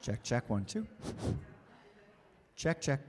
Check, check, 1, 2. Check, check.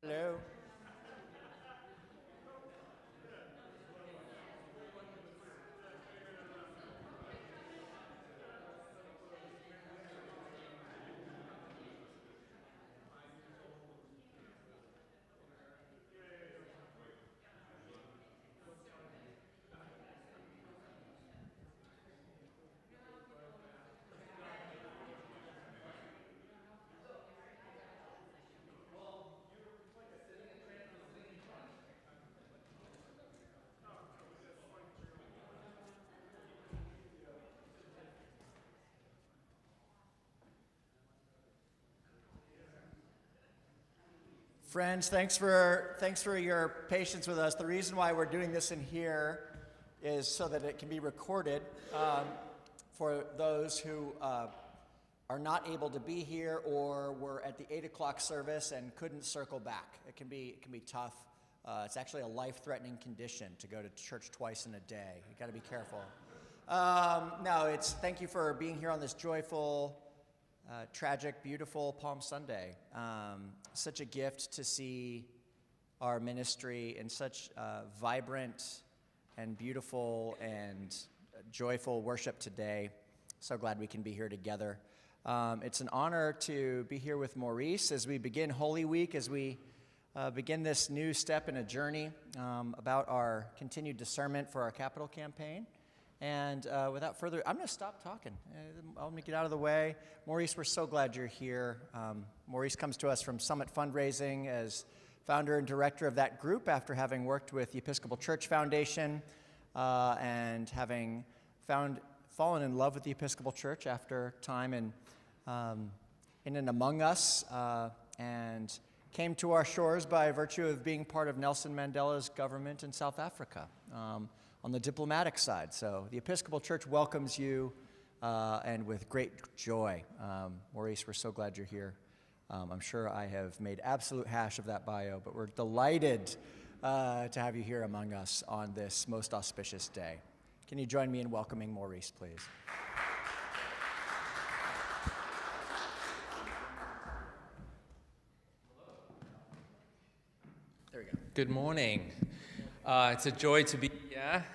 Hello. Friends, thanks for your patience with us. The reason why we're doing this in here is so that it can be recorded for those who are not able to be here or were at the 8 o'clock service and couldn't circle back. It can be tough. It's actually a life-threatening condition to go to church twice in a day. You got to be careful. Thank you for being here on this joyful, tragic, beautiful Palm Sunday. Such a gift to see our ministry in such vibrant and beautiful and joyful worship today. So glad we can be here together. It's an honor to be here with Maurice as we begin Holy Week, as we begin this new step in a journey about our continued discernment for our capital campaign. And without further, I'm going to stop talking. I'm going to get out of the way. Maurice, we're so glad you're here. Maurice comes to us from Summit Fundraising as founder and director of that group after having worked with the Episcopal Church Foundation and having fallen in love with the Episcopal Church after time in and among us, and came to our shores by virtue of being part of Nelson Mandela's government in South Africa. On the diplomatic side. So the Episcopal Church welcomes you and with great joy. Maurice, we're so glad you're here. I'm sure I have made absolute hash of that bio, but we're delighted to have you here among us on this most auspicious day. Can you join me in welcoming Maurice, please? There we go. Good morning. It's a joy to be here.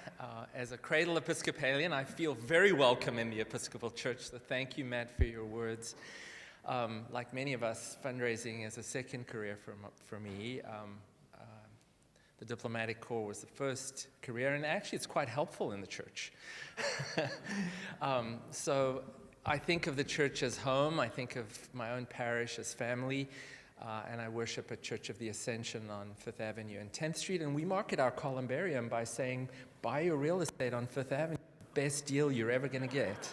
As a cradle Episcopalian, I feel very welcome in the Episcopal Church, so thank you, Matt, for your words. Like many of us, fundraising is a second career for me. The diplomatic corps was the first career, and actually it's quite helpful in the church. So I think of the church as home. I think of my own parish as family. And I worship at Church of the Ascension on 5th Avenue and 10th Street, and we market our columbarium by saying, buy your real estate on 5th Avenue, best deal you're ever going to get.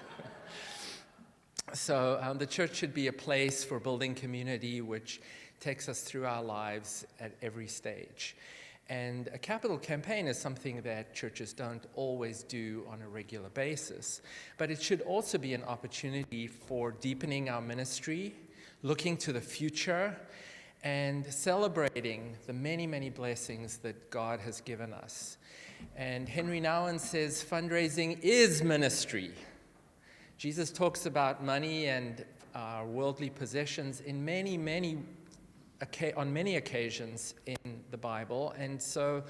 So the church should be a place for building community which takes us through our lives at every stage. And a capital campaign is something that churches don't always do on a regular basis, but it should also be an opportunity for deepening our ministry, looking to the future, and celebrating the many, many blessings that God has given us. And Henry Nouwen says fundraising is ministry. Jesus talks about money and worldly possessions in on many occasions in the Bible. And so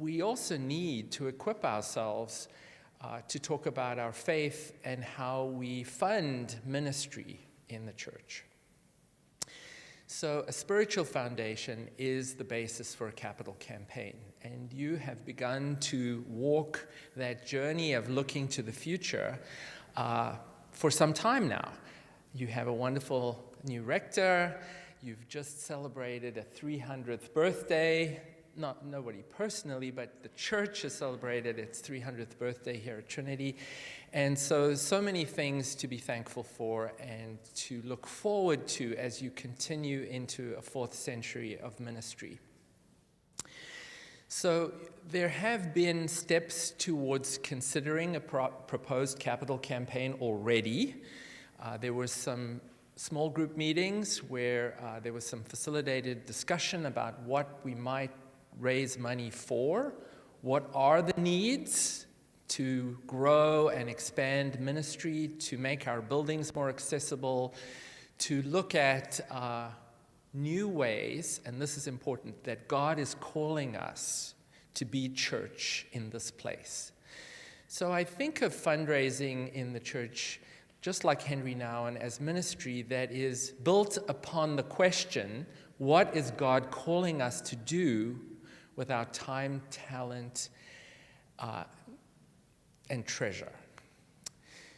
we also need to equip ourselves to talk about our faith and how we fund ministry in the church. So a spiritual foundation is the basis for a capital campaign, and you have begun to walk that journey of looking to the future for some time now. You have a wonderful new rector. You've just celebrated a 300th birthday. Not nobody personally, but the church has celebrated its 300th birthday here at Trinity. And so many things to be thankful for and to look forward to as you continue into a 4th century of ministry. So there have been steps towards considering a proposed capital campaign already. There were some small group meetings where there was some facilitated discussion about what we might raise money for, what are the needs to grow and expand ministry, to make our buildings more accessible, to look at new ways, and this is important, that God is calling us to be church in this place. So I think of fundraising in the church, just like Henry Nouwen, as ministry that is built upon the question, what is God calling us to do with our time, talent, and treasure?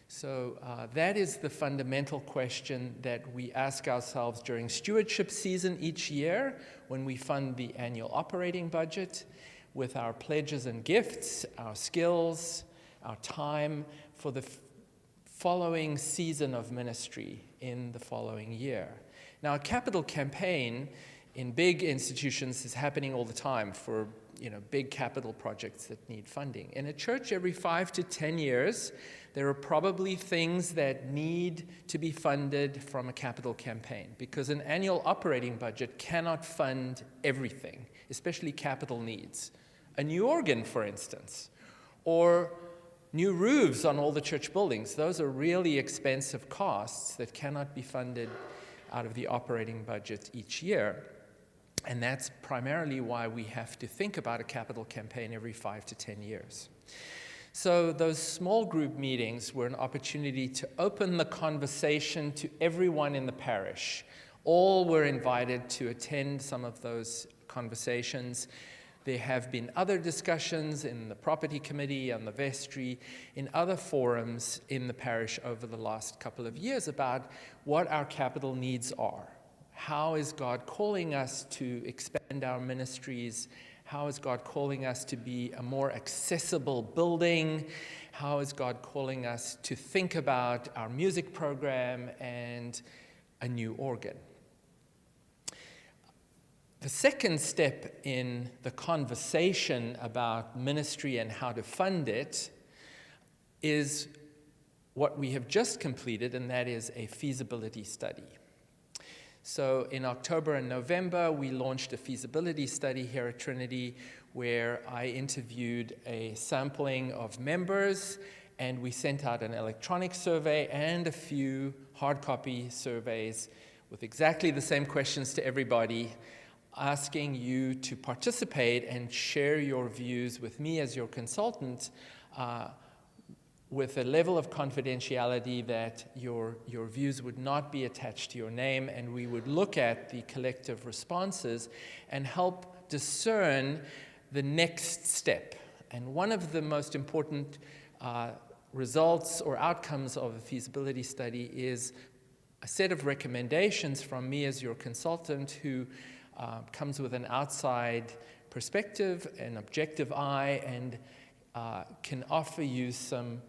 So that is the fundamental question that we ask ourselves during stewardship season each year when we fund the annual operating budget with our pledges and gifts, our skills, our time for the following season of ministry in the following year. Now, a capital campaign in big institutions is happening all the time for big capital projects that need funding. In a church, every 5 to 10 years, there are probably things that need to be funded from a capital campaign, because an annual operating budget cannot fund everything, especially capital needs. A new organ, for instance, or new roofs on all the church buildings. Those are really expensive costs that cannot be funded out of the operating budget each year. And that's primarily why we have to think about a capital campaign every 5 to 10 years. So those small group meetings were an opportunity to open the conversation to everyone in the parish. All were invited to attend some of those conversations. There have been other discussions in the property committee, on the vestry, in other forums in the parish over the last couple of years about what our capital needs are. How is God calling us to expand our ministries? How is God calling us to be a more accessible building? How is God calling us to think about our music program and a new organ? The second step in the conversation about ministry and how to fund it is what we have just completed, and that is a feasibility study. So in October and November, we launched a feasibility study here at Trinity where I interviewed a sampling of members, and we sent out an electronic survey and a few hard copy surveys with exactly the same questions to everybody, asking you to participate and share your views with me as your consultant with a level of confidentiality that your views would not be attached to your name, and we would look at the collective responses and help discern the next step. And one of the most important results or outcomes of a feasibility study is a set of recommendations from me as your consultant who comes with an outside perspective, an objective eye, and can offer you some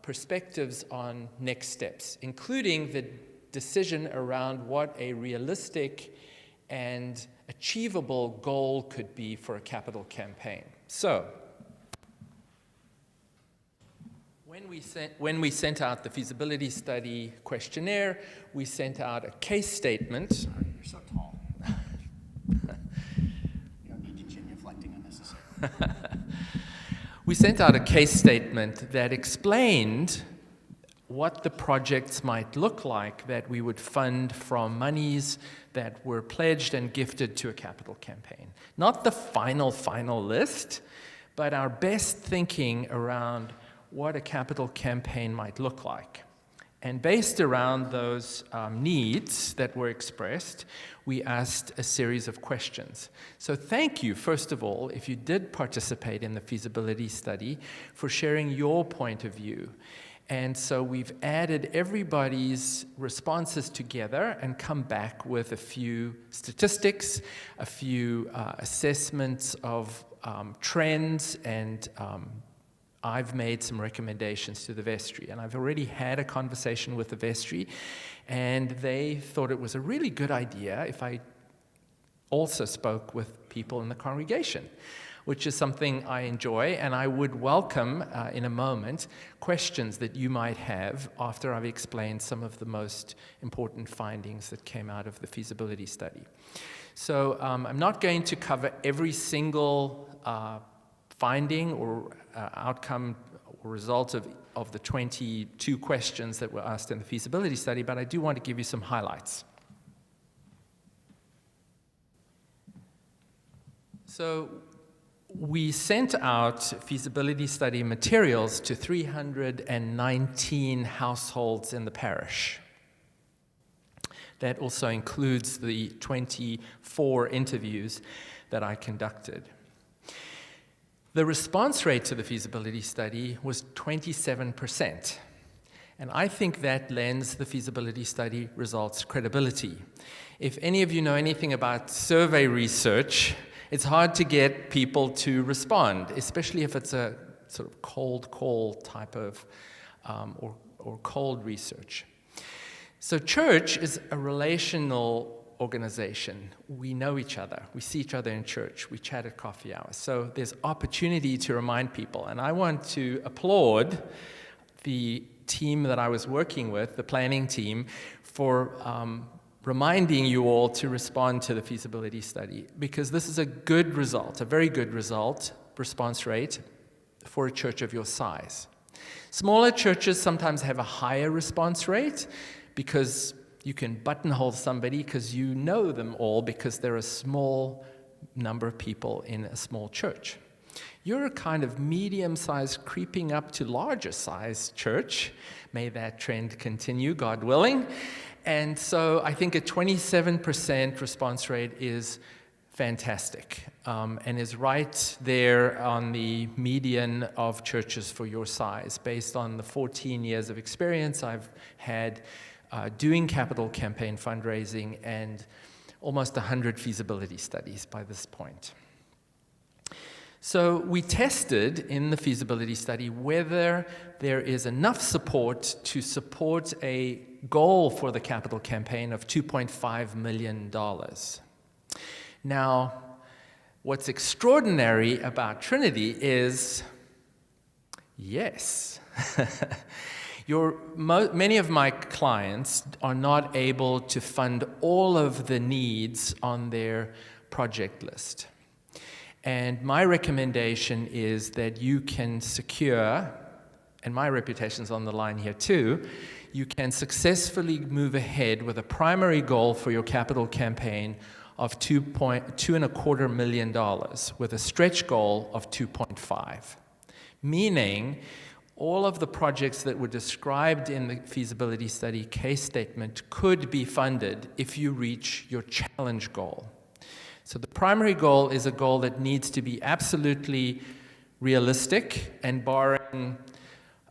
perspectives on next steps, including the decision around what a realistic and achievable goal could be for a capital campaign. So, when we sent out the feasibility study questionnaire, we sent out a case statement. Sorry, you're so tall. You don't need to genuflecting unnecessarily. We sent out a case statement that explained what the projects might look like that we would fund from monies that were pledged and gifted to a capital campaign. Not the final list, but our best thinking around what a capital campaign might look like. And based around those needs that were expressed, we asked a series of questions. So thank you, first of all, if you did participate in the feasibility study, for sharing your point of view. And so we've added everybody's responses together and come back with a few statistics, a few assessments of trends, and I've made some recommendations to the vestry, and I've already had a conversation with the vestry, and they thought it was a really good idea if I also spoke with people in the congregation, which is something I enjoy, and I would welcome in a moment questions that you might have after I've explained some of the most important findings that came out of the feasibility study. So I'm not going to cover every single finding or outcome or result of the 22 questions that were asked in the feasibility study, but I do want to give you some highlights. So we sent out feasibility study materials to 319 households in the parish. That also includes the 24 interviews that I conducted. The response rate to the feasibility study was 27%, and I think that lends the feasibility study results credibility. If any of you know anything about survey research, it's hard to get people to respond, especially if it's a sort of cold call type of, or cold research. So church is a relational organization. We know each other. We see each other in church. We chat at coffee hours. So there's opportunity to remind people. And I want to applaud the team that I was working with, the planning team, for reminding you all to respond to the feasibility study, because this is a good result, a very good response rate for a church of your size. Smaller churches sometimes have a higher response rate because you can buttonhole somebody because you know them all because they're a small number of people in a small church. You're a kind of medium-sized, creeping up to larger-sized church. May that trend continue, God willing. And so I think a 27% response rate is fantastic, and is right there on the median of churches for your size, based on the 14 years of experience I've had doing capital campaign fundraising and almost 100 feasibility studies by this point. So we tested in the feasibility study whether there is enough support to support a goal for the capital campaign of $2.5 million. Now, what's extraordinary about Trinity is, yes, many of my clients are not able to fund all of the needs on their project list. And my recommendation is that you can secure, and my reputation's on the line here too, you can successfully move ahead with a primary goal for your capital campaign of $2.25 million with a stretch goal of 2.5, meaning all of the projects that were described in the feasibility study case statement could be funded if you reach your challenge goal. So the primary goal is a goal that needs to be absolutely realistic, and barring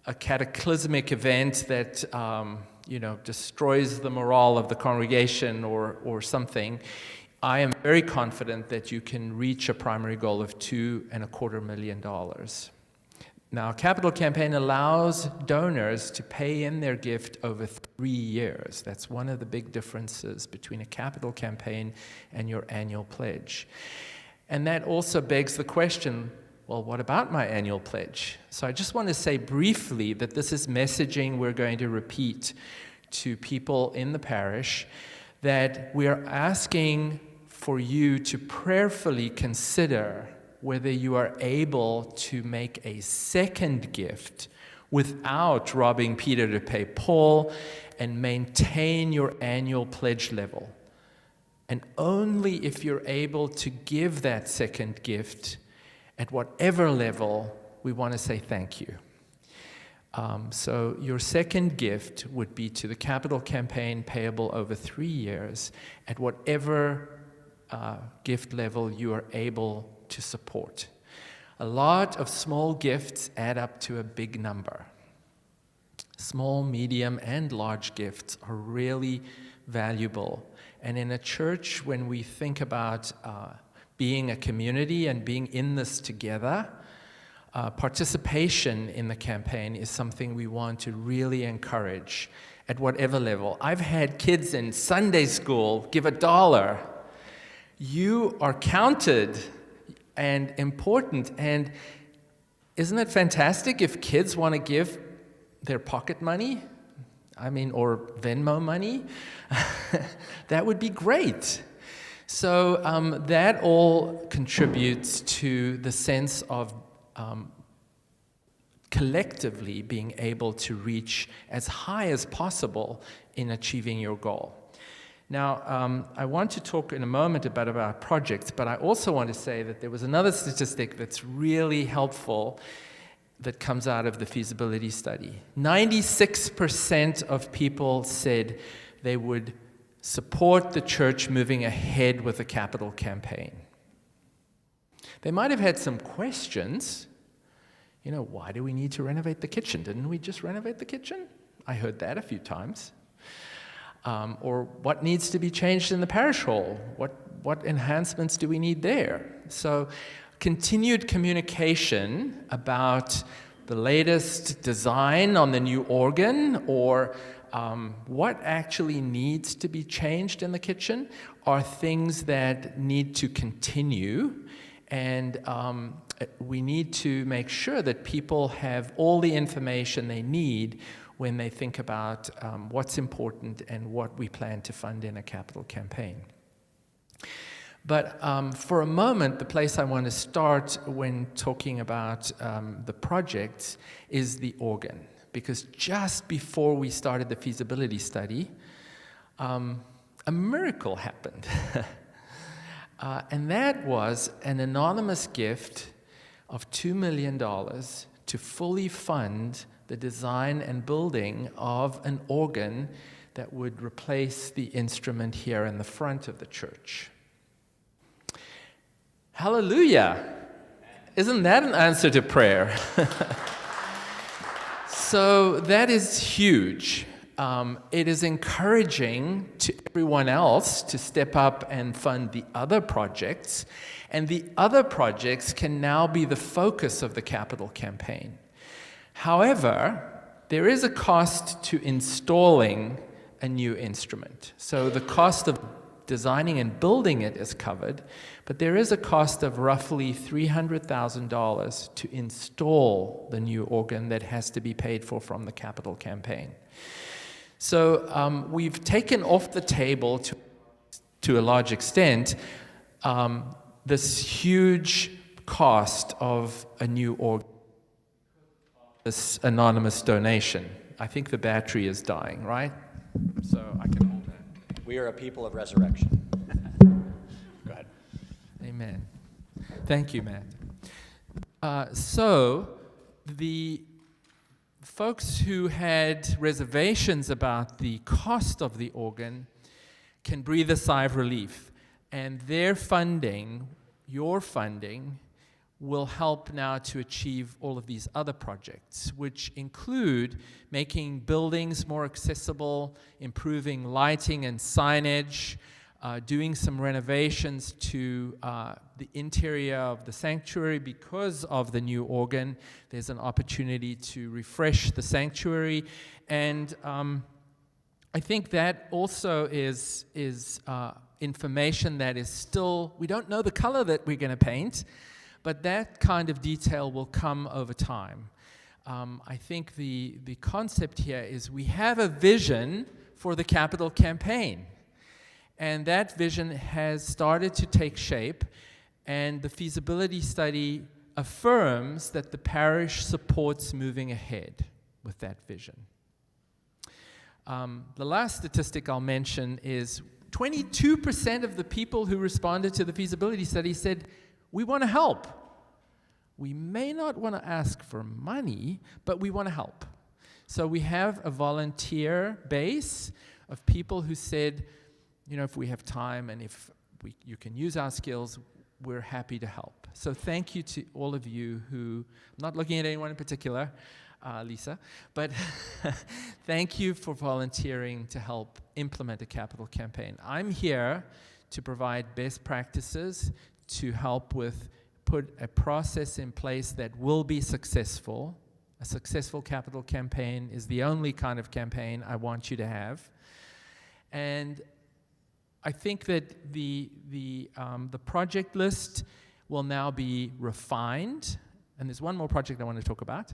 a cataclysmic event that destroys the morale of the congregation or something, I am very confident that you can reach a primary goal of $2.25 million. Now, capital campaign allows donors to pay in their gift over 3 years. That's one of the big differences between a capital campaign and your annual pledge. And that also begs the question, well, what about my annual pledge? So I just want to say briefly that this is messaging we're going to repeat to people in the parish, that we are asking for you to prayerfully consider whether you are able to make a second gift without robbing Peter to pay Paul, and maintain your annual pledge level. And only if you're able to give that second gift at whatever level, we want to say thank you. So your second gift would be to the capital campaign payable over 3 years at whatever gift level you are able to support. A lot of small gifts add up to a big number. Small, medium, and large gifts are really valuable. And in a church, when we think about being a community and being in this together, participation in the campaign is something we want to really encourage at whatever level. I've had kids in Sunday school give $1. You are counted and important. And isn't it fantastic if kids want to give their pocket money? Or Venmo money? That would be great. So that all contributes to the sense of collectively being able to reach as high as possible in achieving your goal. Now, I want to talk in a moment about our projects, but I also want to say that there was another statistic that's really helpful that comes out of the feasibility study. 96% of people said they would support the church moving ahead with a capital campaign. They might have had some questions. Why do we need to renovate the kitchen? Didn't we just renovate the kitchen? I heard that a few times. Or what needs to be changed in the parish hall? What enhancements do we need there? So continued communication about the latest design on the new organ, or what actually needs to be changed in the kitchen, are things that need to continue, and we need to make sure that people have all the information they need when they think about what's important and what we plan to fund in a capital campaign. But for a moment, the place I want to start when talking about the projects is the organ. Because just before we started the feasibility study, a miracle happened. And that was an anonymous gift of $2 million to fully fund the design and building of an organ that would replace the instrument here in the front of the church. Hallelujah! Isn't that an answer to prayer? So that is huge. It is encouraging to everyone else to step up and fund the other projects, and the other projects can now be the focus of the capital campaign. However, there is a cost to installing a new instrument. So the cost of designing and building it is covered, but there is a cost of roughly $300,000 to install the new organ that has to be paid for from the capital campaign. So we've taken off the table, to a large extent, this huge cost of a new organ, this anonymous donation. I think the battery is dying, right? So I can hold that. We are a people of resurrection. Good. Amen. Thank you, Matt. So the folks who had reservations about the cost of the organ can breathe a sigh of relief. And their funding, your funding, will help now to achieve all of these other projects, which include making buildings more accessible, improving lighting and signage, doing some renovations to the interior of the sanctuary. Because of the new organ, there's an opportunity to refresh the sanctuary. And I think that also is information that is still, we don't know the color that we're going to paint, but that kind of detail will come over time. I think the concept here is we have a vision for the capital campaign. And that vision has started to take shape, and the feasibility study affirms that the parish supports moving ahead with that vision. The last statistic I'll mention is 22% of the people who responded to the feasibility study said, we want to help. We may not want to ask for money, but we want to help. So we have a volunteer base of people who said, you know, if we have time and if you can use our skills, we're happy to help. So thank you to all of you who, I'm not looking at anyone in particular, Lisa, but thank you for volunteering to help implement a capital campaign. I'm here to provide best practices to help put a process in place that will be successful. A successful capital campaign is the only kind of campaign I want you to have. And I think that the project list will now be refined, and there's one more project I want to talk about,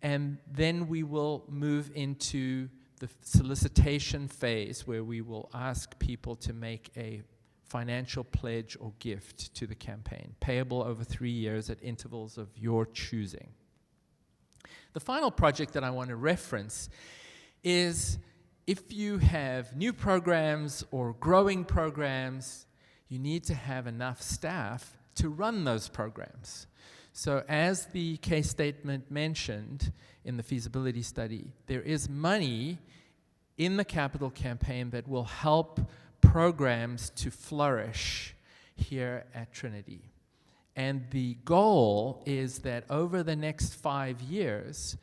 and then we will move into the solicitation phase where we will ask people to make a financial pledge or gift to the campaign, payable over 3 years at intervals of your choosing. The final project that I want to reference is if you have new programs or growing programs, you need to have enough staff to run those programs. So as the case statement mentioned in the feasibility study, there is money in the capital campaign that will help programs to flourish here at Trinity. And the goal is that over the next 5 years,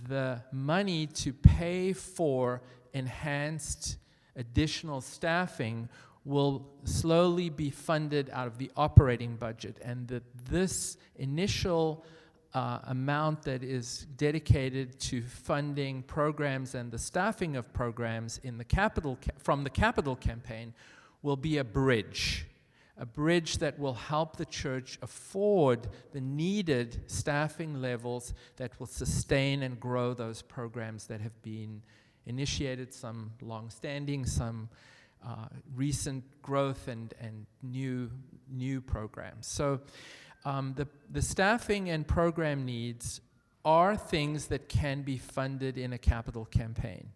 the money to pay for enhanced additional staffing will slowly be funded out of the operating budget, and that this initial amount that is dedicated to funding programs and the staffing of programs in the from the capital campaign will be a bridge that will help the church afford the needed staffing levels that will sustain and grow those programs that have been initiated, some long-standing, some recent growth and new programs. So the staffing and program needs are things that can be funded in a capital campaign,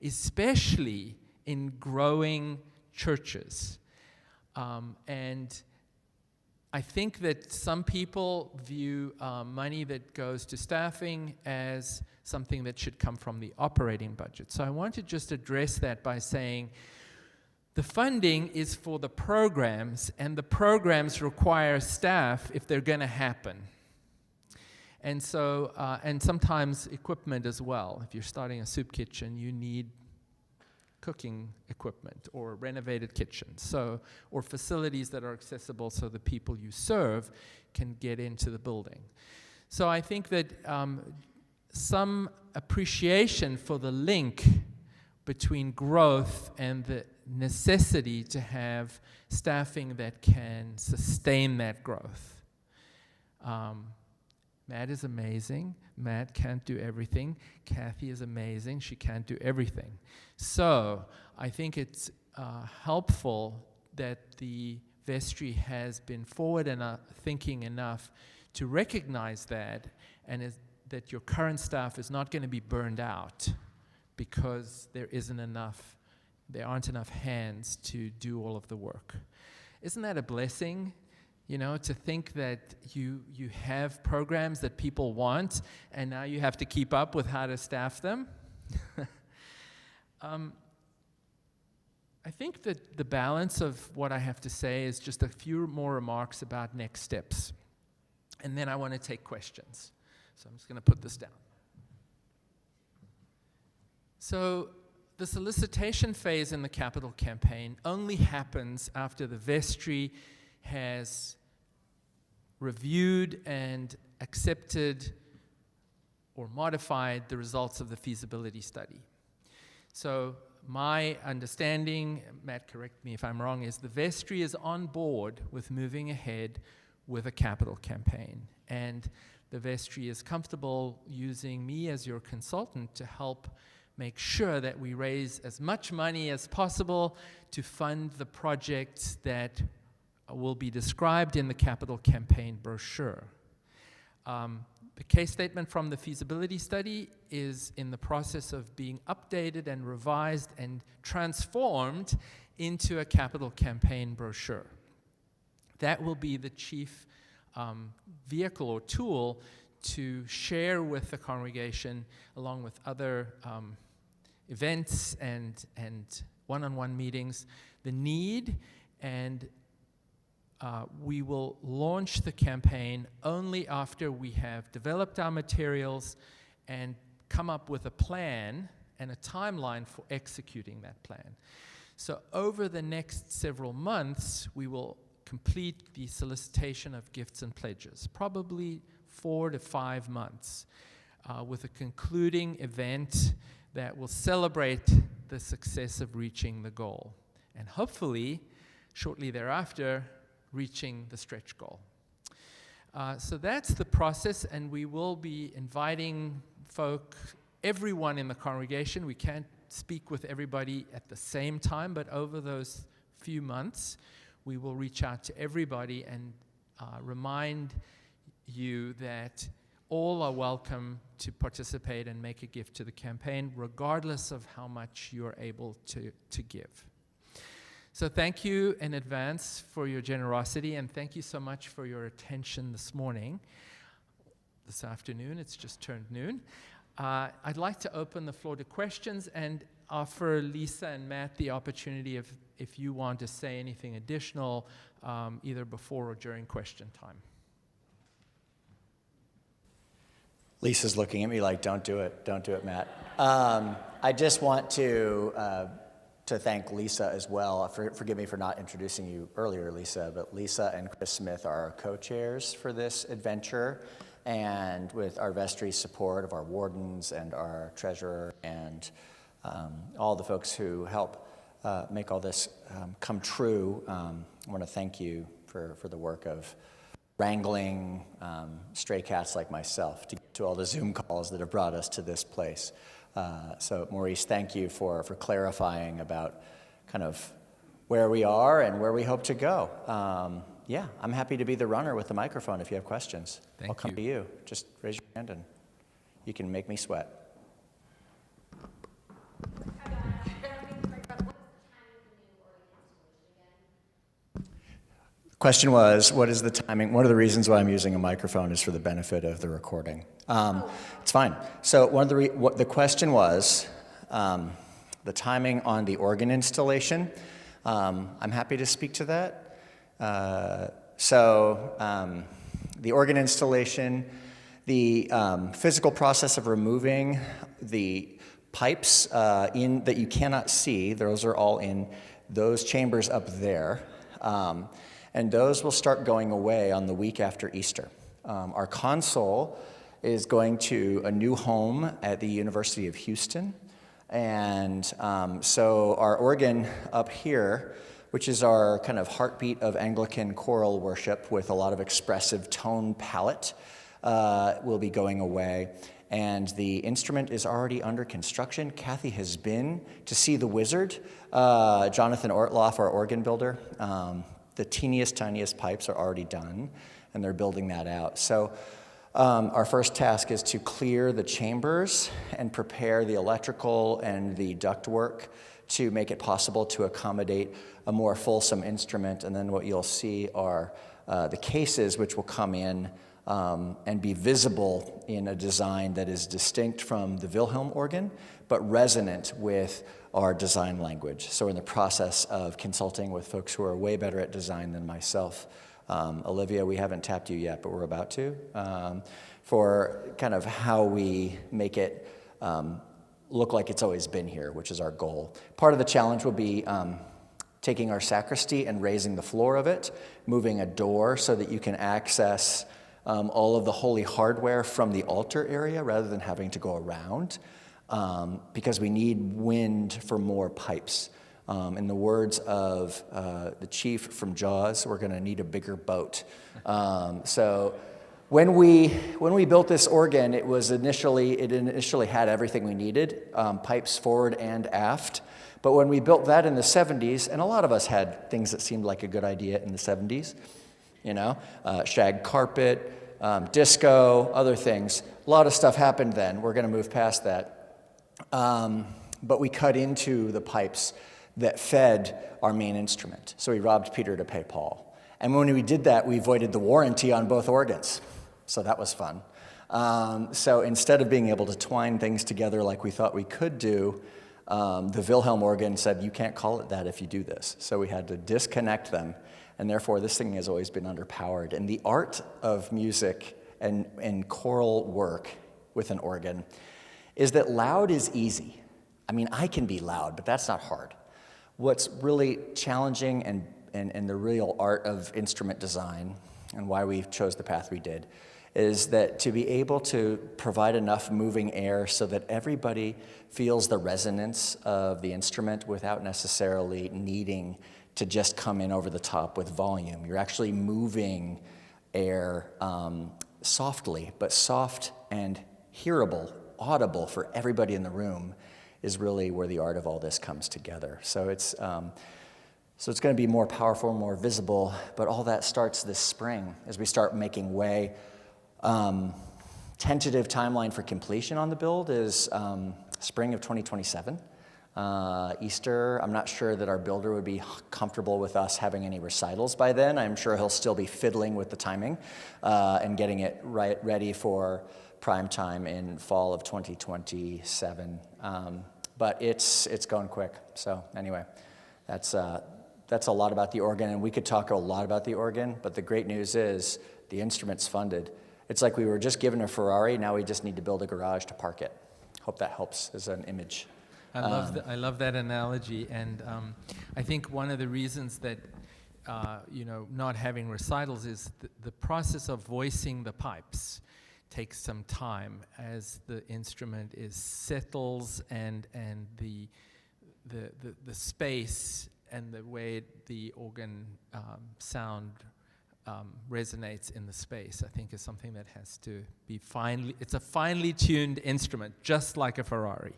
especially in growing churches. And I think that some people view money that goes to staffing as something that should come from the operating budget. So I want to just address that by saying the funding is for the programs, and the programs require staff if they're going to happen. And so, and sometimes equipment as well. If you're starting a soup kitchen, you need cooking equipment or renovated kitchens, so, or facilities that are accessible so the people you serve can get into the building. So I think that some appreciation for the link between growth and the necessity to have staffing that can sustain that growth. Matt is amazing. Matt can't do everything. Kathy is amazing. She can't do everything. So I think it's helpful that the vestry has been forward and thinking enough to recognize that, and that your current staff is not going to be burned out because there aren't enough hands to do all of the work. Isn't that a blessing? You know, to think that you have programs that people want, and now you have to keep up with how to staff them. I think that the balance of what I have to say is just a few more remarks about next steps. And then I want to take questions. So I'm just going to put this down. So the solicitation phase in the capital campaign only happens after the vestry has reviewed and accepted or modified the results of the feasibility study. So my understanding, Matt, correct me if I'm wrong, is the vestry is on board with moving ahead with a capital campaign. And the vestry is comfortable using me as your consultant to help make sure that we raise as much money as possible to fund the projects that will be described in the capital campaign brochure. The case statement from the feasibility study is in the process of being updated and revised and transformed into a capital campaign brochure. That will be the chief vehicle or tool to share with the congregation, along with other events and one-on-one meetings, the need, and we will launch the campaign only after we have developed our materials and come up with a plan and a timeline for executing that plan. So over the next several months, we will complete the solicitation of gifts and pledges, probably 4 to 5 months, with a concluding event that will celebrate the success of reaching the goal. And hopefully, shortly thereafter, reaching the stretch goal. So that's the process, and we will be inviting everyone in the congregation. We can't speak with everybody at the same time, but over those few months, we will reach out to everybody and remind you that all are welcome to participate and make a gift to the campaign, regardless of how much you're able to give. So thank you in advance for your generosity, and thank you so much for your attention this afternoon. It's just turned noon. I'd like to open the floor to questions and offer Lisa and Matt the opportunity if you want to say anything additional, either before or during question time. Lisa's looking at me like, don't do it, Matt. I just want to thank Lisa as well. Forgive me for not introducing you earlier, Lisa, but Lisa and Chris Smith are our co-chairs for this adventure, and with our vestry support of our wardens and our treasurer and all the folks who help make all this come true. I want to thank you for the work of wrangling stray cats like myself to get to all the Zoom calls that have brought us to this place. So Maurice, thank you for clarifying about kind of where we are and where we hope to go. Yeah, I'm happy to be the runner with the microphone if you have questions. I'll come to you. Just raise your hand and you can make me sweat. The question was, what is the timing? One of the reasons why I'm using a microphone is for the benefit of the recording. It's fine. So one of what the question was, the timing on the organ installation. I'm happy to speak to that. The organ installation, the physical process of removing the pipes that you cannot see, those are all in those chambers up there, and those will start going away on the week after Easter. Our console is going to a new home at the University of Houston, and so our organ up here, which is our kind of heartbeat of Anglican choral worship with a lot of expressive tone palette, will be going away. And the instrument is already under construction. Kathy has been to see the wizard, Jonathan Ortloff, our organ builder. The tiniest pipes are already done, and they're building that out. So our first task is to clear the chambers and prepare the electrical and the ductwork to make it possible to accommodate a more fulsome instrument. And then what you'll see are the cases, which will come in and be visible in a design that is distinct from the Wilhelm organ, but resonant with our design language. So we're in the process of consulting with folks who are way better at design than myself. Olivia, we haven't tapped you yet, but we're about to, for kind of how we make it look like it's always been here, which is our goal. Part of the challenge will be taking our sacristy and raising the floor of it, moving a door so that you can access all of the holy hardware from the altar area rather than having to go around, because we need wind for more pipes. In the words of the chief from Jaws, we're going to need a bigger boat. So when we built this organ, it initially had everything we needed, pipes forward and aft. But when we built that in the 70s, and a lot of us had things that seemed like a good idea in the 70s, shag carpet, disco, other things. A lot of stuff happened then. We're going to move past that. But we cut into the pipes that fed our main instrument. So we robbed Peter to pay Paul. And when we did that, we voided the warranty on both organs. So that was fun. So instead of being able to twine things together like we thought we could do, the Wilhelm organ said, you can't call it that if you do this. So we had to disconnect them, and therefore this thing has always been underpowered. And the art of music and choral work with an organ is that loud is easy. I mean, I can be loud, but that's not hard. What's really challenging and the real art of instrument design, and why we chose the path we did, is that to be able to provide enough moving air so that everybody feels the resonance of the instrument without necessarily needing to just come in over the top with volume. You're actually moving air softly, but soft and hearable, audible for everybody in the room is really where the art of all this comes together. So it's going to be more powerful, more visible, but all that starts this spring as we start making way. Tentative timeline for completion on the build is spring of 2027. Easter, I'm not sure that our builder would be comfortable with us having any recitals by then. I'm sure he'll still be fiddling with the timing and getting it ready for prime time in fall of 2027. But it's going quick. So anyway, that's a lot about the organ, and we could talk a lot about the organ, but the great news is the instrument's funded. It's like we were just given a Ferrari, now we just need to build a garage to park it. Hope that helps as an image. I love that analogy, and I think one of the reasons that not having recitals is the process of voicing the pipes takes some time as the instrument settles and the space and the way the organ sound resonates in the space, I think, is something that has to be it's a finely tuned instrument, just like a Ferrari.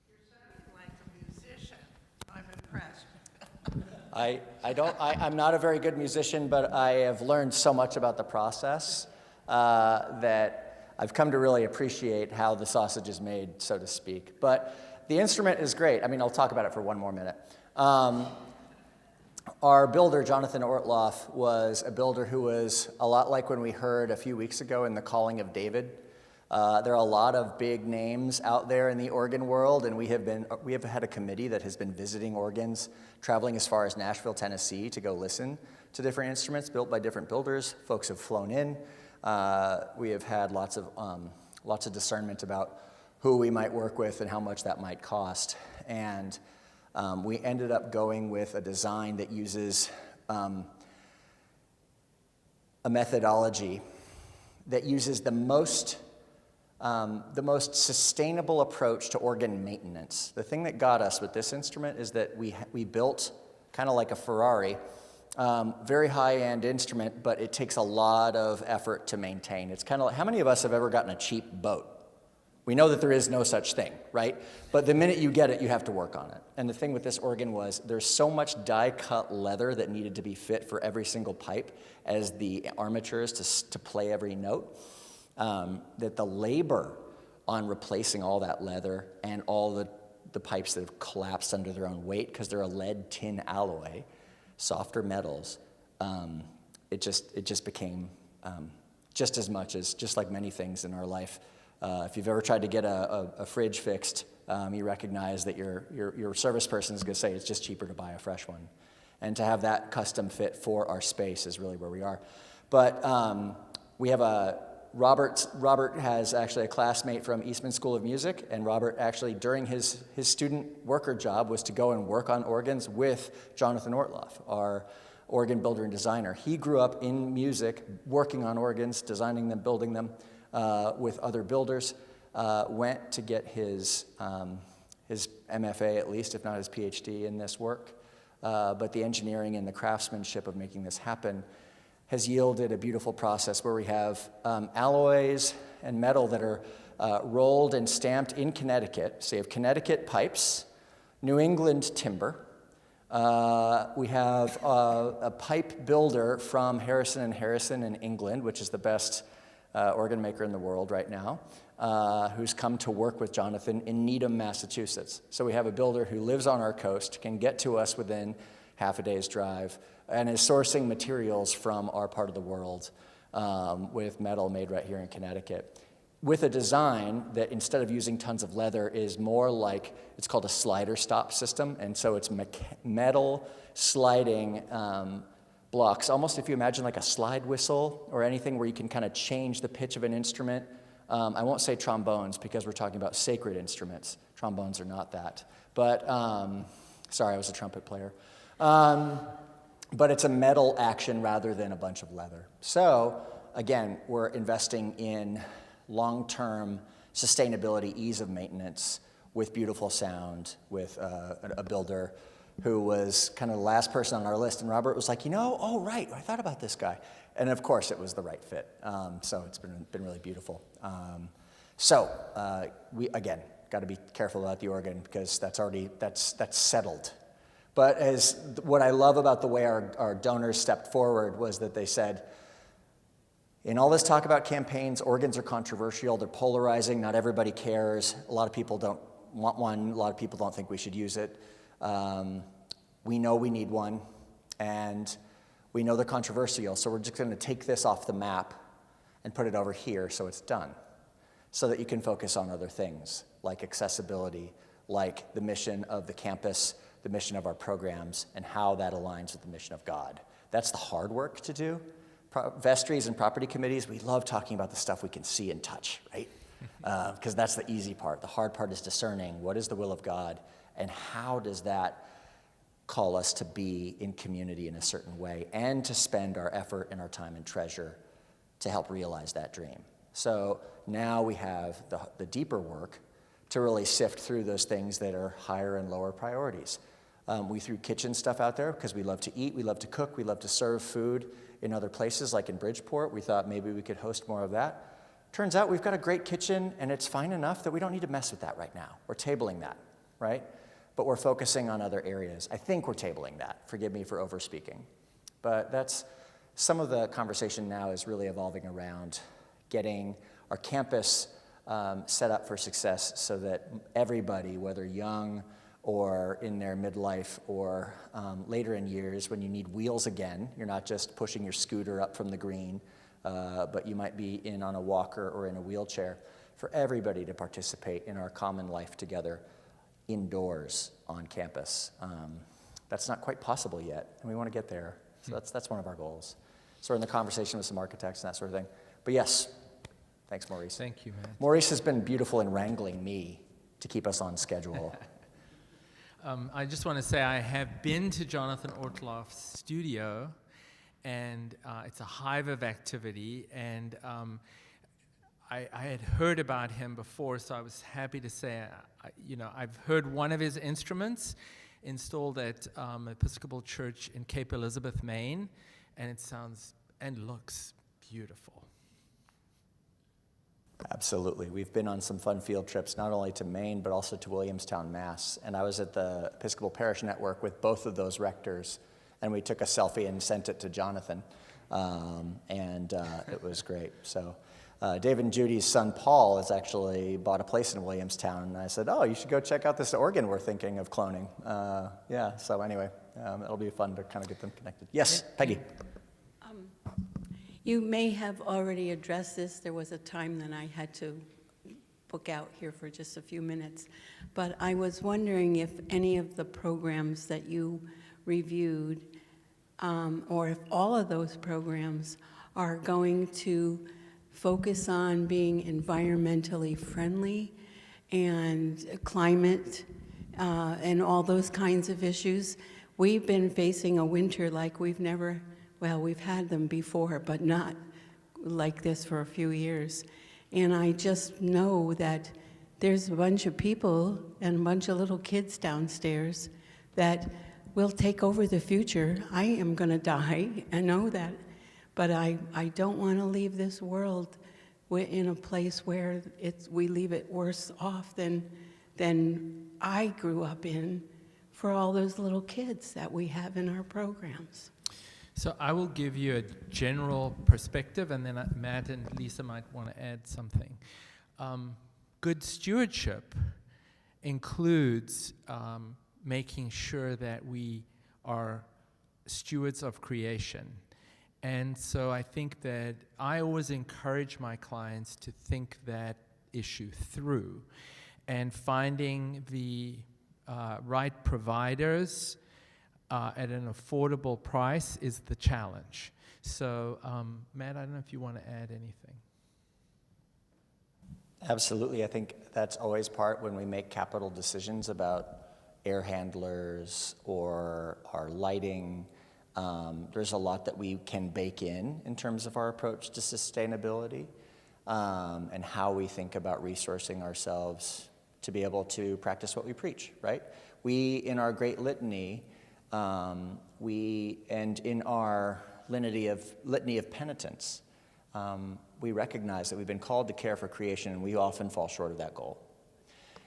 You're sounding like a musician. I'm impressed. I'm not a very good musician, but I have learned so much about the process that I've come to really appreciate how the sausage is made, so to speak. But the instrument is great. I mean, I'll talk about it for one more minute. Our builder, Jonathan Ortloff, was a builder who was a lot like when we heard a few weeks ago in The Calling of David. There are a lot of big names out there in the organ world, and we have had a committee that has been visiting organs, traveling as far as Nashville, Tennessee, to go listen to different instruments built by different builders. Folks have flown in. We have had lots of discernment about who we might work with and how much that might cost. And we ended up going with a design that uses a methodology that uses the most sustainable approach to organ maintenance. The thing that got us with this instrument is that we built, kind of like a Ferrari, very high-end instrument, but it takes a lot of effort to maintain. It's kind of like, how many of us have ever gotten a cheap boat? We know that there is no such thing, right? But the minute you get it, you have to work on it. And the thing with this organ was there's so much die-cut leather that needed to be fit for every single pipe as the armatures to play every note, that the labor on replacing all that leather and all the pipes that have collapsed under their own weight because they're a lead tin alloy, softer metals, it just became just as much as, just like many things in our life. If you've ever tried to get a fridge fixed, you recognize that your service person is going to say it's just cheaper to buy a fresh one. And to have that custom fit for our space is really where we are. But we have Robert has actually a classmate from Eastman School of Music, and Robert actually, during his student worker job, was to go and work on organs with Jonathan Ortloff, our organ builder and designer. He grew up in music, working on organs, designing them, building them, with other builders, went to get his MFA at least, if not his PhD in this work. But the engineering and the craftsmanship of making this happen has yielded a beautiful process where we have alloys and metal that are rolled and stamped in Connecticut. So you have Connecticut pipes, New England timber. We have a pipe builder from Harrison & Harrison in England, which is the best organ maker in the world right now, who's come to work with Jonathan in Needham, Massachusetts. So we have a builder who lives on our coast, can get to us within half a day's drive, and is sourcing materials from our part of the world with metal made right here in Connecticut, with a design that instead of using tons of leather is more like, it's called a slider stop system, and so it's metal sliding blocks, almost if you imagine like a slide whistle or anything where you can kind of change the pitch of an instrument. I won't say trombones because we're talking about sacred instruments. Trombones are not that. But, sorry, I was a trumpet player. But it's a metal action rather than a bunch of leather. So, again, we're investing in long-term sustainability, ease of maintenance, with beautiful sound, with a builder who was kind of the last person on our list. And Robert was like, oh, right, I thought about this guy. And of course, it was the right fit. So it's been really beautiful. We, again, got to be careful about the organ because that's settled. But what I love about the way our donors stepped forward was that they said, in all this talk about campaigns, organs are controversial, they're polarizing, not everybody cares, a lot of people don't want one, a lot of people don't think we should use it. We know we need one, and we know they're controversial, so we're just going to take this off the map and put it over here so it's done, so that you can focus on other things, like accessibility, like the mission of the campus, the mission of our programs, and how that aligns with the mission of God. That's the hard work to do. Vestries and property committees, we love talking about the stuff we can see and touch, right? Because that's the easy part. The hard part is discerning what is the will of God, and how does that call us to be in community in a certain way, and to spend our effort and our time and treasure to help realize that dream. So now we have the deeper work to really sift through those things that are higher and lower priorities. We threw kitchen stuff out there because we love to eat, we love to cook, we love to serve food in other places like in Bridgeport. We thought maybe we could host more of that. Turns out we've got a great kitchen and it's fine enough that we don't need to mess with that right now. We're tabling that, right? But we're focusing on other areas. I think we're tabling that. Forgive me for overspeaking. But that's some of the conversation now is really evolving around getting our campus set up for success so that everybody, whether young or in their midlife or later in years, when you need wheels again, you're not just pushing your scooter up from the green, but you might be in on a walker or in a wheelchair, for everybody to participate in our common life together indoors on campus. That's not quite possible yet, and we want to get there. So that's one of our goals. So we're in the conversation with some architects and that sort of thing. But yes, thanks, Maurice. Thank you, Matt. Maurice has been beautiful in wrangling me to keep us on schedule. I just want to say I have been to Jonathan Ortloff's studio, and it's a hive of activity, and I had heard about him before, so I was happy to say, I've heard one of his instruments installed at Episcopal Church in Cape Elizabeth, Maine, and it sounds and looks beautiful. Absolutely. We've been on some fun field trips, not only to Maine, but also to Williamstown, Mass. And I was at the Episcopal Parish Network with both of those rectors, and we took a selfie and sent it to Jonathan, and it was great. So David and Judy's son, Paul, has actually bought a place in Williamstown, and I said, oh, you should go check out this organ we're thinking of cloning. So anyway, it'll be fun to kind of get them connected. Yes, Peggy. You may have already addressed this. There was a time that I had to book out here for just a few minutes. But I was wondering if any of the programs that you reviewed, or if all of those programs are going to focus on being environmentally friendly and climate and all those kinds of issues. We've been facing a winter like we've never. Well, we've had them before, but not like this for a few years. And I just know that there's a bunch of people and a bunch of little kids downstairs that will take over the future. I am going to die, I know that. But I don't want to leave this world in a place where we leave it worse off than I grew up in for all those little kids that we have in our programs. So I will give you a general perspective, and then Matt and Lisa might want to add something. Good stewardship includes making sure that we are stewards of creation. And so I think that I always encourage my clients to think that issue through, and finding the right providers at an affordable price is the challenge. So, Matt, I don't know if you want to add anything. Absolutely. I think that's always part when we make capital decisions about air handlers or our lighting. There's a lot that we can bake in terms of our approach to sustainability, and how we think about resourcing ourselves to be able to practice what we preach, right? We, in our great litany, and in our litany of penitence, we recognize that we've been called to care for creation, and we often fall short of that goal.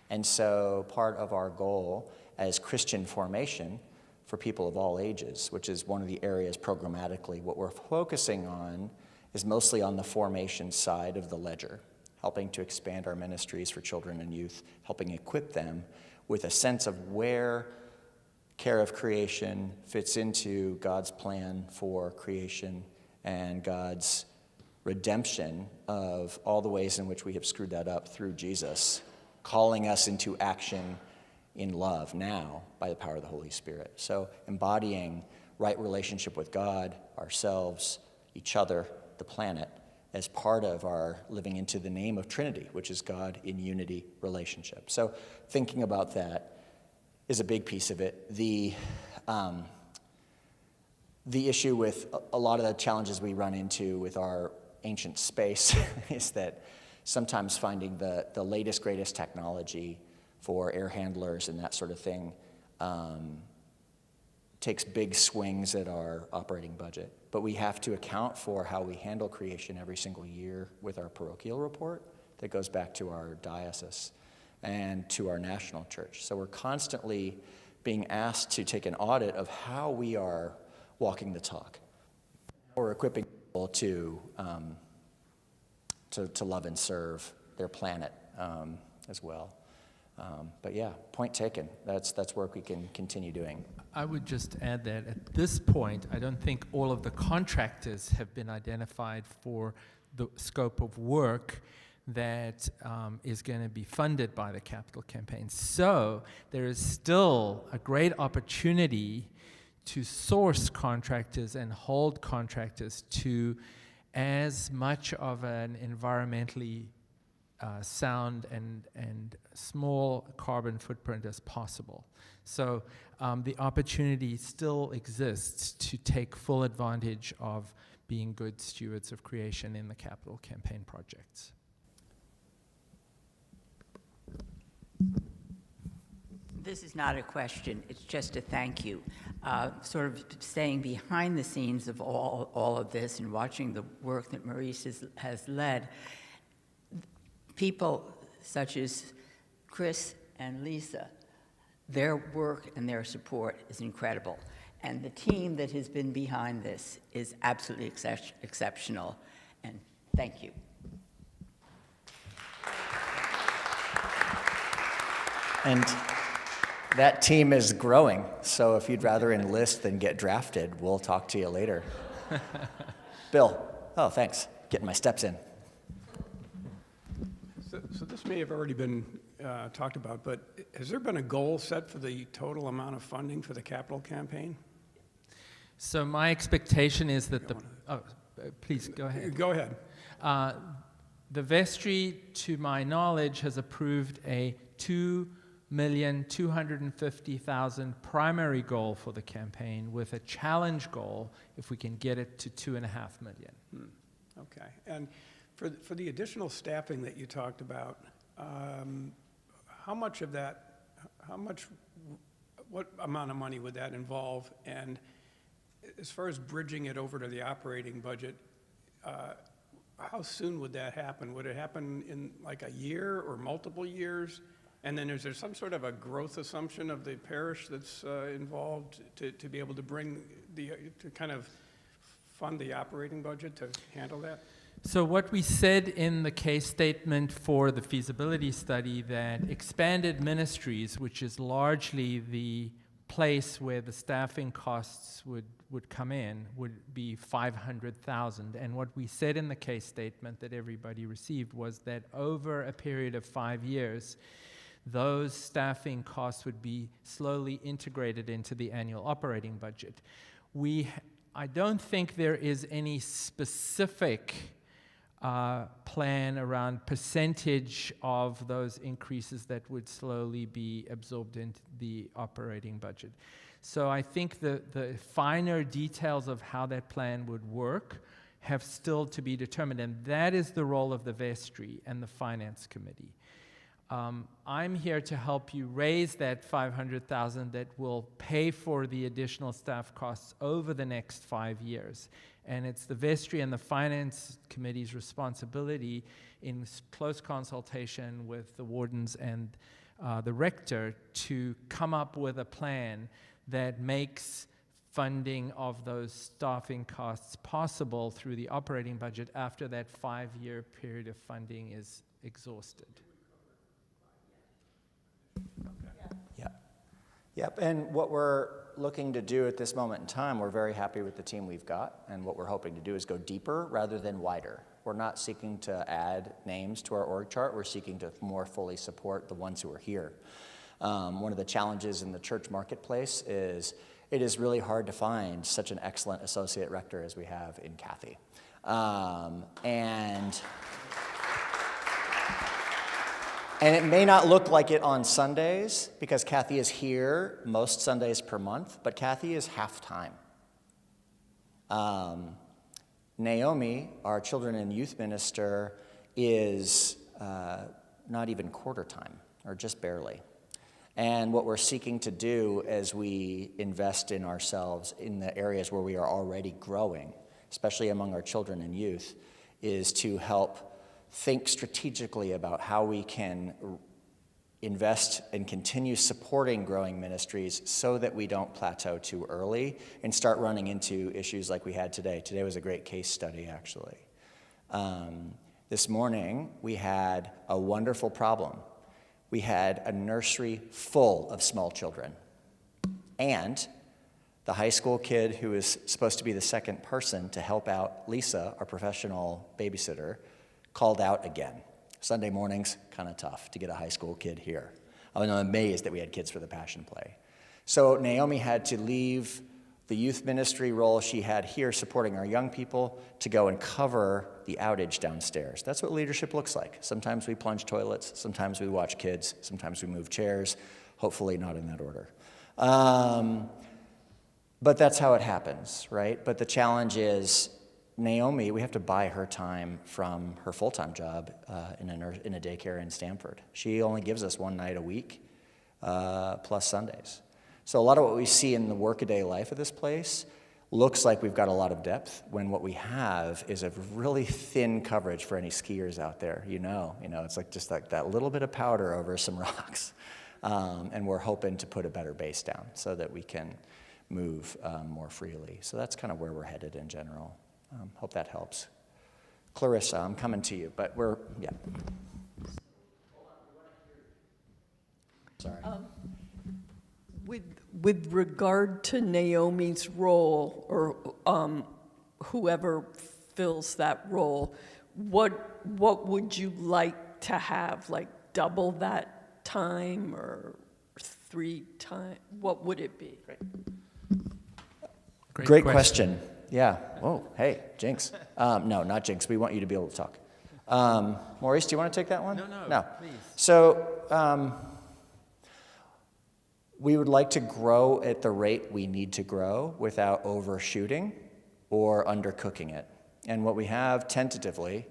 And so part of our goal as Christian formation for people of all ages, which is one of the areas programmatically, what we're focusing on is mostly on the formation side of the ledger, helping to expand our ministries for children and youth, helping equip them with a sense of where care of creation fits into God's plan for creation and God's redemption of all the ways in which we have screwed that up through Jesus, calling us into action in love now by the power of the Holy Spirit. So embodying right relationship with God, ourselves, each other, the planet, as part of our living into the name of Trinity, which is God in unity relationship. So thinking about that is a big piece of it. The issue with a lot of the challenges we run into with our ancient space is that sometimes finding the latest, greatest technology for air handlers and that sort of thing takes big swings at our operating budget. But we have to account for how we handle creation every single year with our parochial report that goes back to our diocese and to our national church. So we're constantly being asked to take an audit of how we are walking the talk. We're equipping people to love and serve their planet as well. But yeah, point taken. That's work we can continue doing. I would just add that at this point, I don't think all of the contractors have been identified for the scope of work that is going to be funded by the capital campaign. So there is still a great opportunity to source contractors and hold contractors to as much of an environmentally sound and small carbon footprint as possible. So the opportunity still exists to take full advantage of being good stewards of creation in the capital campaign projects. This is not a question, it's just a thank you. Sort of staying behind the scenes of all of this and watching the work that Maurice has led, people such as Chris and Lisa, their work and their support is incredible. And the team that has been behind this is absolutely exceptional. And thank you. And that team is growing, so if you'd rather enlist than get drafted, we'll talk to you later. Bill, oh, thanks. Getting my steps in. So this may have already been talked about, but has there been a goal set for the total amount of funding for the capital campaign? So my expectation is that please go ahead. Go ahead. The vestry, to my knowledge, has approved a $2,250,000 primary goal for the campaign, with a challenge goal if we can get it to $2.5 million. Okay. And for the additional staffing that you talked about, how much of that, what amount of money would that involve? And as far as bridging it over to the operating budget, how soon would that happen? Would it happen in like a year or multiple years? And then is there some sort of a growth assumption of the parish that's involved to be able to to kind of fund the operating budget to handle that? So what we said in the case statement for the feasibility study, that expanded ministries, which is largely the place where the staffing costs would come in, would be $500,000. And what we said in the case statement that everybody received was that over a period of 5 years, those staffing costs would be slowly integrated into the annual operating budget. I don't think there is any specific plan around percentage of those increases that would slowly be absorbed into the operating budget. So I think the finer details of how that plan would work have still to be determined, and that is the role of the vestry and the finance committee. I'm here to help you raise that $500,000 that will pay for the additional staff costs over the next 5 years. And it's the vestry and the finance committee's responsibility, in close consultation with the wardens and the rector, to come up with a plan that makes funding of those staffing costs possible through the operating budget after that 5-year period of funding is exhausted. Yep, and what we're looking to do at this moment in time, we're very happy with the team we've got, and what we're hoping to do is go deeper rather than wider. We're not seeking to add names to our org chart, we're seeking to more fully support the ones who are here. One of the challenges in the church marketplace is it is really hard to find such an excellent associate rector as we have in Kathy. And it may not look like it on Sundays, because Kathy is here most Sundays per month, but Kathy is half-time. Naomi, our children and youth minister, is not even quarter time, or just barely. And what we're seeking to do as we invest in ourselves in the areas where we are already growing, especially among our children and youth, is to help think strategically about how we can invest and continue supporting growing ministries so that we don't plateau too early and start running into issues like we had today. Today was a great case study, actually. This morning, we had a wonderful problem. We had a nursery full of small children. And the high school kid who is supposed to be the second person to help out Lisa, our professional babysitter, called out again. Sunday mornings, kind of tough to get a high school kid here. I'm amazed that we had kids for the Passion Play. So Naomi had to leave the youth ministry role she had here supporting our young people to go and cover the outage downstairs. That's what leadership looks like. Sometimes we plunge toilets, sometimes we watch kids, sometimes we move chairs, hopefully not in that order. But that's how it happens, right? But the challenge is Naomi, we have to buy her time from her full-time job in a daycare in Stamford. She only gives us one night a week, plus Sundays. So a lot of what we see in the workaday life of this place looks like we've got a lot of depth, when what we have is a really thin coverage for any skiers out there. You know, it's like just like that little bit of powder over some rocks. And we're hoping to put a better base down so that we can move more freely. So that's kind of where we're headed in general. Hope that helps. Clarissa, I'm coming to you, but yeah. Sorry. With regard to Naomi's role, or whoever fills that role, what would you like to have? Like double that time or 3 times? What would it be? Great question. Yeah. Oh, hey, Jinx. No, not Jinx. We want you to be able to talk. Maurice, do you want to take that one? No. Please. So we would like to grow at the rate we need to grow without overshooting or undercooking it. And what we have tentatively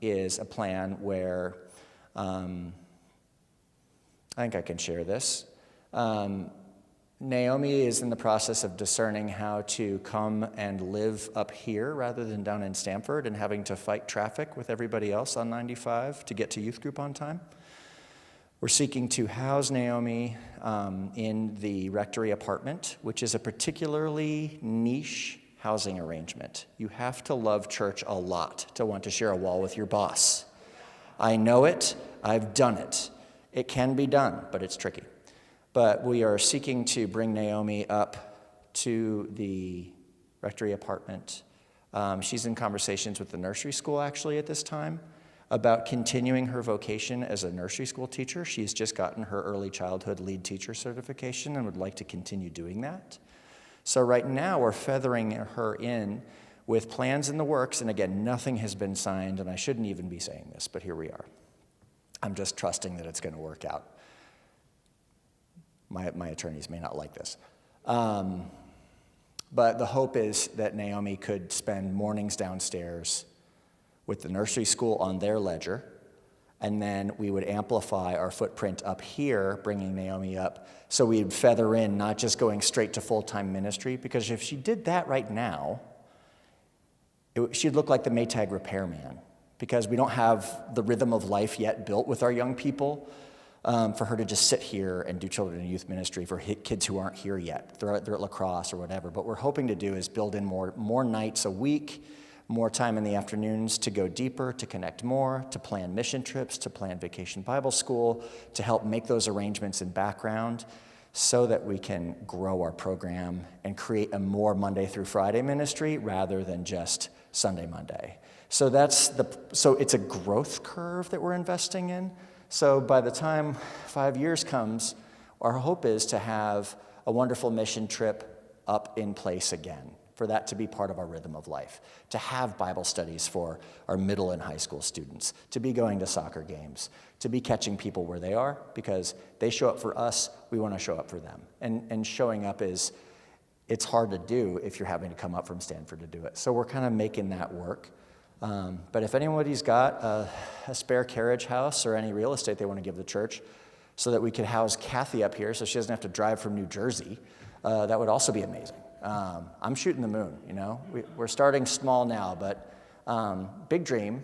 is a plan where I think I can share this. Naomi is in the process of discerning how to come and live up here rather than down in Stamford and having to fight traffic with everybody else on 95 to get to youth group on time. We're seeking to house Naomi in the rectory apartment, which is a particularly niche housing arrangement. You have to love church a lot to want to share a wall with your boss. I know it. I've done it. It can be done, but it's tricky. But we are seeking to bring Naomi up to the rectory apartment. She's in conversations with the nursery school, actually, at this time, about continuing her vocation as a nursery school teacher. She's just gotten her early childhood lead teacher certification and would like to continue doing that. So right now, we're feathering her in with plans in the works, and again, nothing has been signed, and I shouldn't even be saying this, but here we are. I'm just trusting that it's going to work out. My attorneys may not like this. But the hope is that Naomi could spend mornings downstairs with the nursery school on their ledger, and then we would amplify our footprint up here, bringing Naomi up, so we'd feather in not just going straight to full-time ministry, because if she did that right now, she'd look like the Maytag repairman, because we don't have the rhythm of life yet built with our young people. For her to just sit here and do children and youth ministry for kids who aren't here yet. They're at lacrosse or whatever. But what we're hoping to do is build in more nights a week, more time in the afternoons to go deeper, to connect more, to plan mission trips, to plan vacation Bible school, to help make those arrangements in background so that we can grow our program and create a more Monday through Friday ministry rather than just Sunday, Monday. So it's a growth curve that we're investing in. So by the time 5 years comes, our hope is to have a wonderful mission trip up in place again, for that to be part of our rhythm of life, to have Bible studies for our middle and high school students, to be going to soccer games, to be catching people where they are, because they show up for us, we want to show up for them. And showing up is it's hard to do if you're having to come up from Stanford to do it. So we're kind of making that work. But if anybody's got a spare carriage house or any real estate they want to give the church so that we could house Kathy up here so she doesn't have to drive from New Jersey, that would also be amazing. I'm shooting the moon, you know. We're starting small now, but big dream.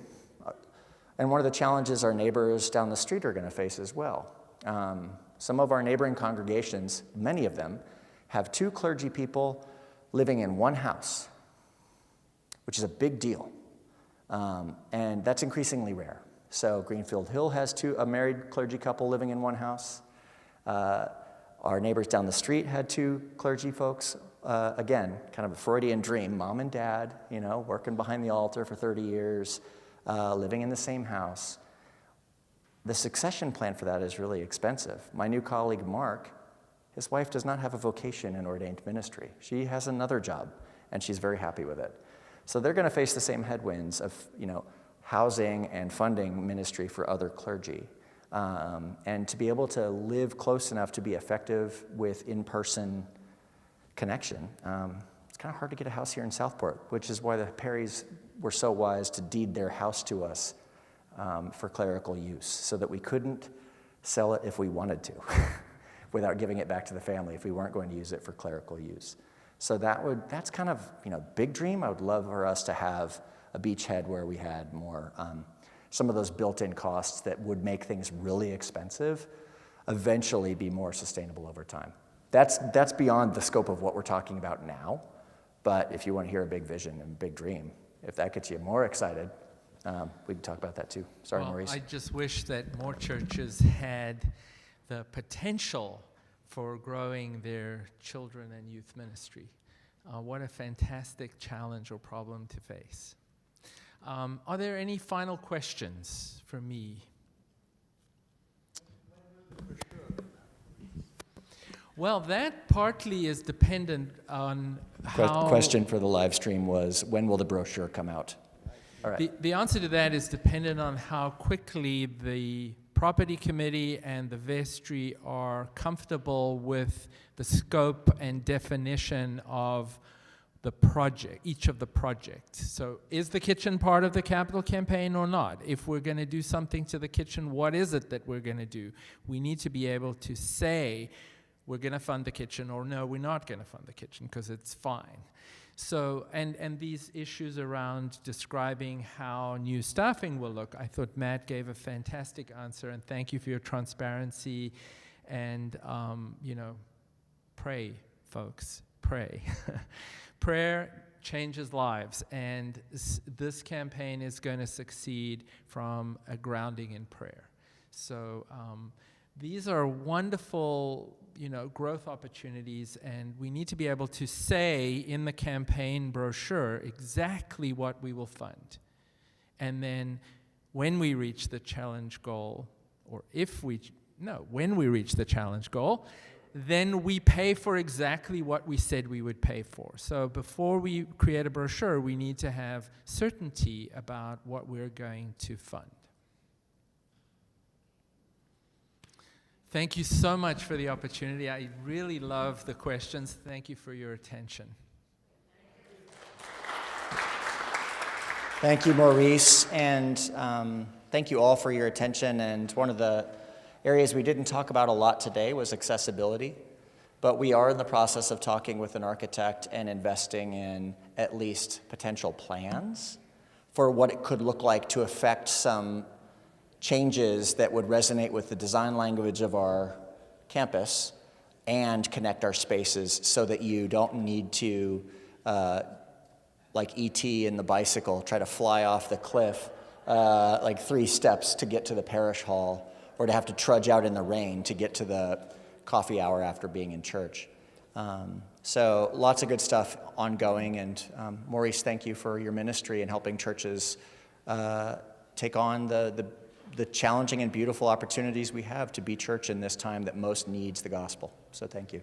And one of the challenges our neighbors down the street are going to face as well. Some of our neighboring congregations, many of them, have 2 clergy people living in one house, which is a big deal. And that's increasingly rare. So Greenfield Hill has a married clergy couple living in one house. Our neighbors down the street had 2 clergy folks. Again, kind of a Freudian dream, mom and dad, you know, working behind the altar for 30 years, living in the same house. The succession plan for that is really expensive. My new colleague, Mark, his wife does not have a vocation in ordained ministry. She has another job, and she's very happy with it. So they're going to face the same headwinds of, you know, housing and funding ministry for other clergy. And to be able to live close enough to be effective with in-person connection, it's kind of hard to get a house here in Southport, which is why the Perrys were so wise to deed their house to us for clerical use, so that we couldn't sell it if we wanted to, without giving it back to the family if we weren't going to use it for clerical use. So that's kind of, you know, big dream. I would love for us to have a beachhead where we had more, some of those built-in costs that would make things really expensive eventually be more sustainable over time. That's beyond the scope of what we're talking about now, but if you want to hear a big vision and big dream, if that gets you more excited, we can talk about that too. Sorry, Well, Maurice. I just wish that more churches had the potential for growing their children and youth ministry. What a fantastic challenge or problem to face. Are there any final questions for me? Well, that partly is dependent on how... Question for the live stream was, when will the brochure come out? All right. The answer to that is dependent on how quickly the property committee and the vestry are comfortable with the scope and definition of the project, each of the projects. So is the kitchen part of the capital campaign or not? If we're going to do something to the kitchen, what is it that we're going to do? We need to be able to say we're going to fund the kitchen, or no, we're not going to fund the kitchen because it's fine. So, and these issues around describing how new staffing will look, I thought Matt gave a fantastic answer, and thank you for your transparency. And, you know, pray, folks, pray. Prayer changes lives, and this campaign is going to succeed from a grounding in prayer. So these are wonderful, you know, growth opportunities, and we need to be able to say in the campaign brochure exactly what we will fund. And then when we reach the challenge goal, or when we reach the challenge goal, then we pay for exactly what we said we would pay for. So before we create a brochure, we need to have certainty about what we're going to fund. Thank you so much for the opportunity. I really love the questions. Thank you for your attention. Thank you, Maurice, and thank you all for your attention. And one of the areas we didn't talk about a lot today was accessibility, but we are in the process of talking with an architect and investing in at least potential plans for what it could look like to affect some changes that would resonate with the design language of our campus and connect our spaces so that you don't need to, like E.T. in the bicycle, try to fly off the cliff like 3 steps to get to the parish hall, or to have to trudge out in the rain to get to the coffee hour after being in church. So lots of good stuff ongoing, and Maurice, thank you for your ministry and helping churches take on the challenging and beautiful opportunities we have to be church in this time that most needs the gospel. So thank you.